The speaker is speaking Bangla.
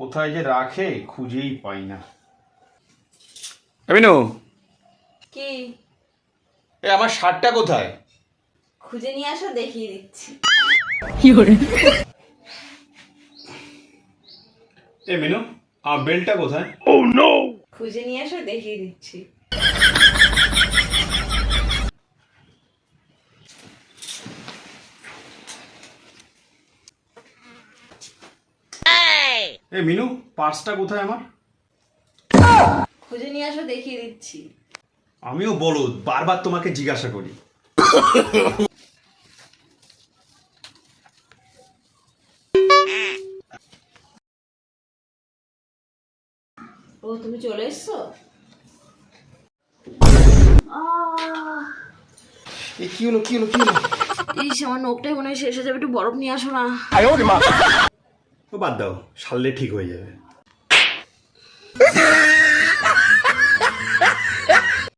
কোথায় যে রাখে খুঁজেই পাই না। আমিনু, কি? এ আমার শার্টটা কোথায়? খুঁজে নিয়ে আসো, দেখিয়ে দিচ্ছি। এ মিনু, আমার বেল্টটা কোথায়? খুঁজে নিয়ে আসো, দেখিয়ে দিচ্ছি। এ মিনু, পার্সটা কোথায় আমার? খুঁজে নিয়ে আসো, দেখিয়ে দিচ্ছি। আমিও বলদ, বারবার তোমাকে জিজ্ঞাসা করি। ও, তুমি চলে এসছো? এ কি হলো, কি হলো, কি হলো? ইস, আমার নোকটাই মনে হয় শেষ হয়ে যাবে, একটু বরফ নিয়ে আসো না। ও বাদ দাও, সারলে ঠিক হয়ে যাবে।